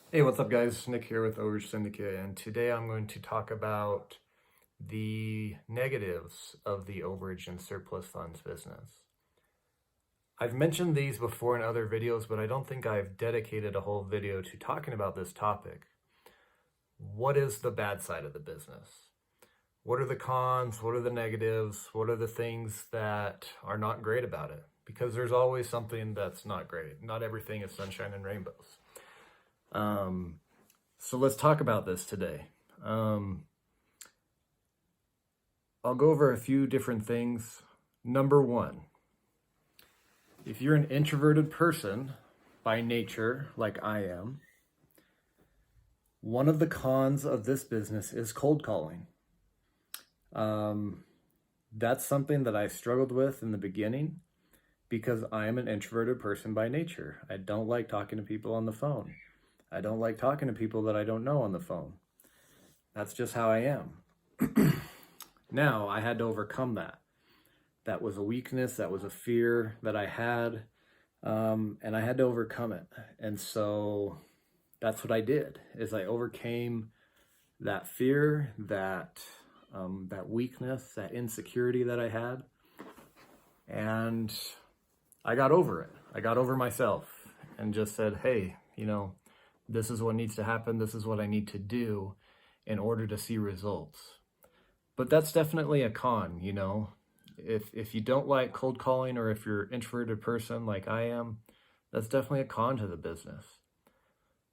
Hey, what's up guys? Nick here with Overages Syndicate, and today I'm going to talk about the negatives of the overage and surplus funds business. I've mentioned these before in other videos, but I don't think I've dedicated a whole video to talking about this topic. What is the bad side of the business? What are the cons? What are the negatives? What are the things that are not great about it? Because there's always something that's not great. Not everything is sunshine and rainbows. So let's talk about this today. I'll go over a few different things. Number one, if you're an introverted person by nature, like I am, one of the cons of this business is cold calling. That's something that I struggled with in the beginning because I am an introverted person by nature. I don't like talking to people on the phone. I don't like talking to people that I don't know on the phone. That's just how I am. Now, I had to overcome that. That was a weakness, that was a fear that I had, and I had to overcome it. And so that's what I did, is I overcame that fear, that weakness, that insecurity that I had, and I got over it. I got over myself and just said, hey, this is what needs to happen. This is what I need to do in order to see results. But that's definitely a con, If you don't like cold calling, or if you're an introverted person like I am, that's definitely a con to the business.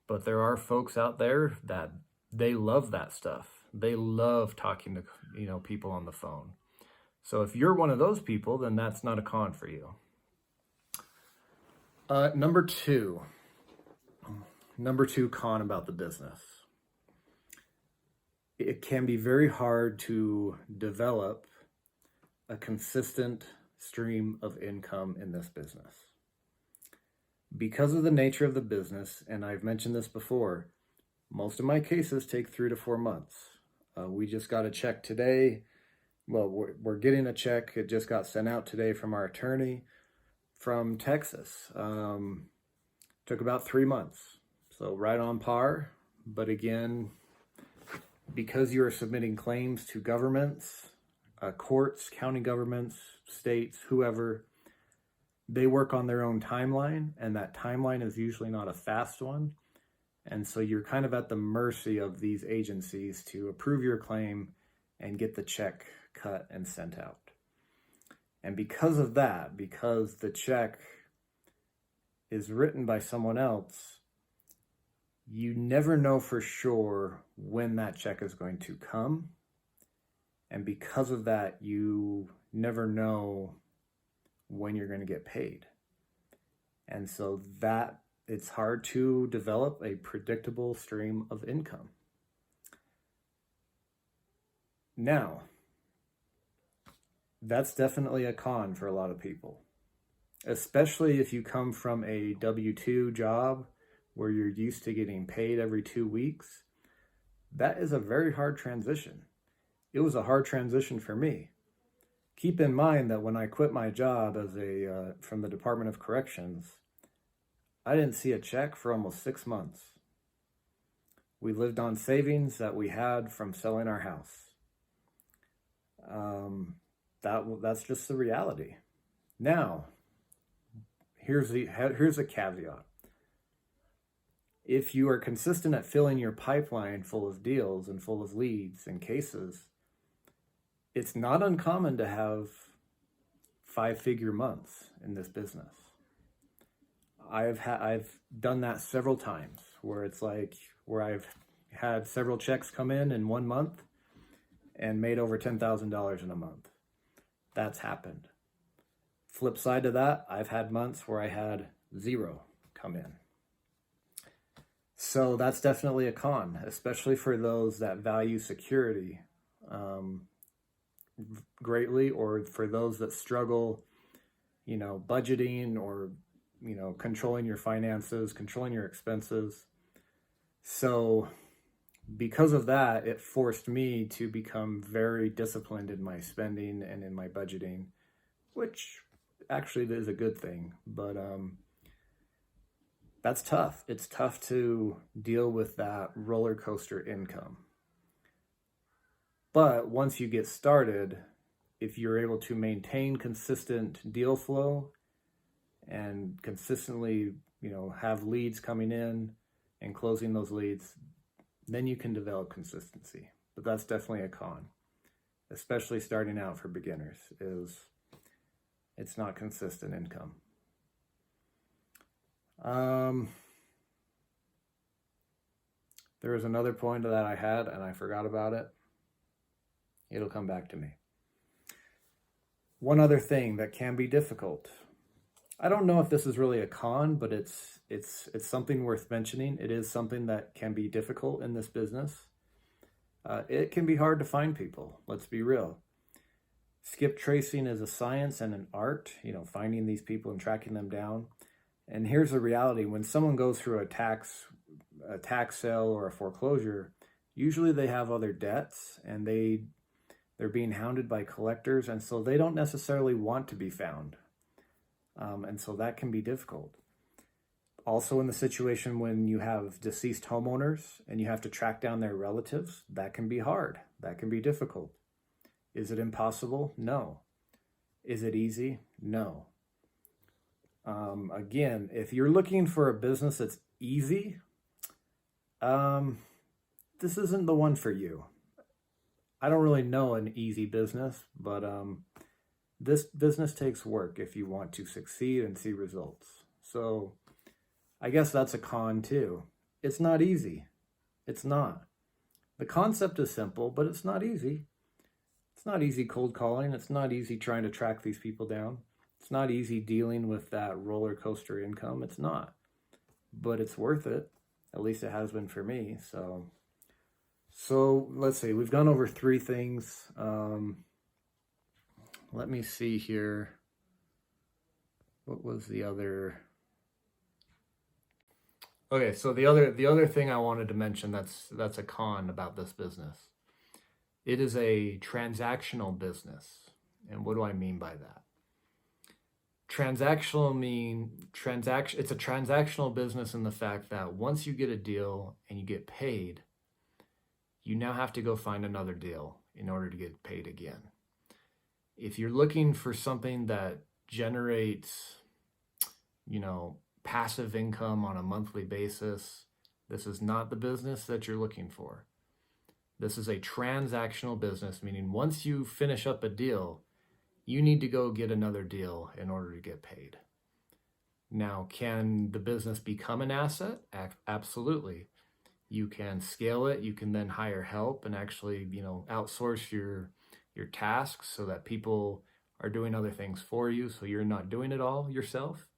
But there are folks out there that they love that stuff. They love talking to, people on the phone. So if you're one of those people, then that's not a con for you. Number two con about the business. It can be very hard to develop a consistent stream of income in this business. Because of the nature of the business, and I've mentioned this before, most of my cases take 3 to 4 months. We just got a check today. Well, we're getting a check. It just got sent out today from our attorney from Texas. Took about 3 months. So right on par. But again, because you are submitting claims to governments, courts, county governments, states, whoever, they work on their own timeline, and that timeline is usually not a fast one. And so you're kind of at the mercy of these agencies to approve your claim and get the check cut and sent out. And because of that, because the check is written by someone else, you never know for sure when that check is going to come. And because of that, you never know when you're going to get paid. And so that it's hard to develop a predictable stream of income. Now, that's definitely a con for a lot of people, especially if you come from a W-2 job where you're used to getting paid every 2 weeks. That is a very hard transition. It was a hard transition for me. Keep in mind that when I quit my job as from the Department of Corrections, I didn't see a check for almost 6 months. We lived on savings that we had from selling our house. That's just the reality. Now, here's a caveat. If you are consistent at filling your pipeline full of deals and full of leads and cases, it's not uncommon to have 5-figure months in this business. I've done that several times where I've had several checks come in 1 month and made over $10,000 in a month. That's happened. Flip side to that, I've had months where I had 0 come in. So that's definitely a con, especially for those that value security greatly, or for those that struggle, budgeting, or, controlling your finances, controlling your expenses. So because of that, it forced me to become very disciplined in my spending and in my budgeting, which actually is a good thing. But that's tough. It's tough to deal with that roller coaster income. But once you get started, if you're able to maintain consistent deal flow and consistently, have leads coming in and closing those leads, then you can develop consistency. But that's definitely a con, especially starting out for beginners, is it's not consistent income. There was another point that I had and I forgot about it. It'll come back to me. One other thing that can be difficult. I don't know if this is really a con, but it's something worth mentioning. It is something that can be difficult in this business. It can be hard to find people. Let's be real. Skip tracing is a science and an art, finding these people and tracking them down. And here's the reality. When someone goes through a tax sale or a foreclosure, usually they have other debts and they're being hounded by collectors, and so they don't necessarily want to be found. And so that can be difficult. Also, in the situation when you have deceased homeowners and you have to track down their relatives, that can be hard. That can be difficult. Is it impossible? No. Is it easy? No. Again, if you're looking for a business that's easy, this isn't the one for you. I don't really know an easy business, but this business takes work if you want to succeed and see results. So I guess that's a con too. It's not easy. It's not. The concept is simple, but it's not easy. It's not easy cold calling. It's not easy trying to track these people down. It's not easy dealing with that roller coaster income. It's not. But it's worth it. At least it has been for me. So let's see. We've gone over 3 things. Let me see here. What was the other? Okay, so the other thing I wanted to mention that's a con about this business. It is a transactional business. And what do I mean by that? It's a transactional business in the fact that once you get a deal and you get paid, you now have to go find another deal in order to get paid again. If you're looking for something that generates, passive income on a monthly basis, this is not the business that you're looking for. This is a transactional business, meaning once you finish up a deal, you need to go get another deal in order to get paid. Now, can the business become an asset? Absolutely. You can scale it. You can then hire help and actually, outsource your tasks so that people are doing other things for you, so you're not doing it all yourself.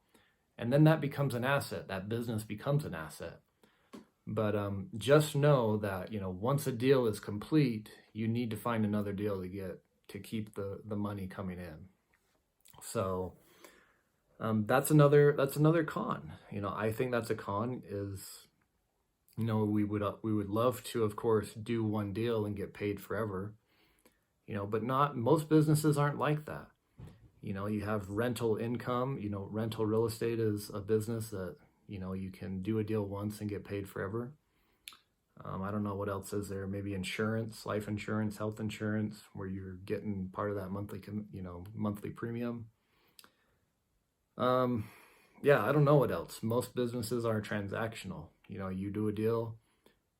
And then that becomes an asset. That business becomes an asset. But just know that, once a deal is complete, you need to find another deal to keep the money coming in. So that's another con. I think that's a con is, we would love to, of course, do one deal and get paid forever, but most businesses aren't like that. You have rental income. Rental real estate is a business that, you can do a deal once and get paid forever. I don't know what else is there. Maybe insurance, life insurance, health insurance, where you're getting part of that monthly premium. Yeah, I don't know what else. Most businesses are transactional. You do a deal,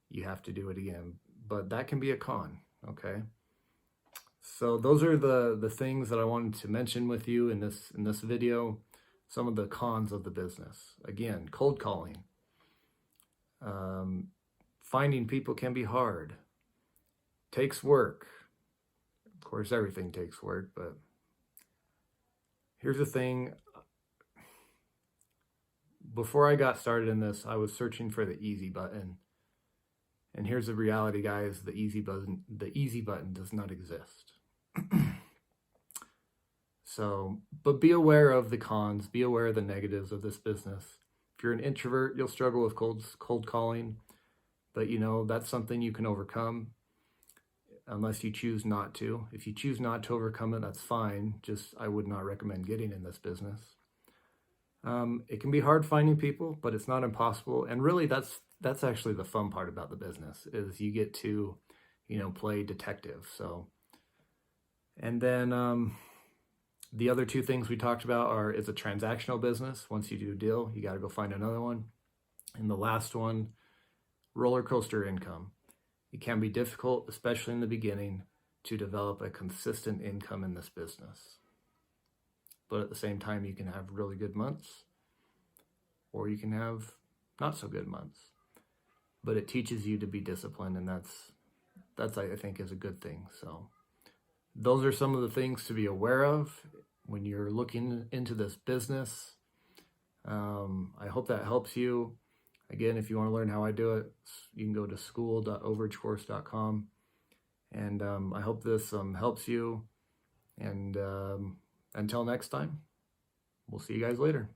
you have to do it again. But that can be a con, okay? So those are the things that I wanted to mention with you in this video. Some of the cons of the business. Again, cold calling. Finding people can be hard. Takes work. Of course, everything takes work, but here's the thing. Before I got started in this, I was searching for the easy button. And here's the reality, guys. The easy button does not exist. But be aware of the cons, be aware of the negatives of this business. If you're an introvert, you'll struggle with cold calling, but that's something you can overcome unless you choose not to. If you choose not to overcome it, that's fine. I would not recommend getting in this business. It can be hard finding people, but it's not impossible. And really, that's actually the fun part about the business, is you get to, play detective. So, and then the other two things we talked about is a transactional business. Once you do a deal, you got to go find another one. And the last one, rollercoaster income. It can be difficult, especially in the beginning, to develop a consistent income in this business. But at the same time, you can have really good months, or you can have not so good months. But it teaches you to be disciplined, and that's I think is a good thing. So those are some of the things to be aware of when you're looking into this business. I hope that helps you. Again, if you want to learn how I do it, you can go to school.overagecourse.com. And I hope this helps you. And until next time, we'll see you guys later.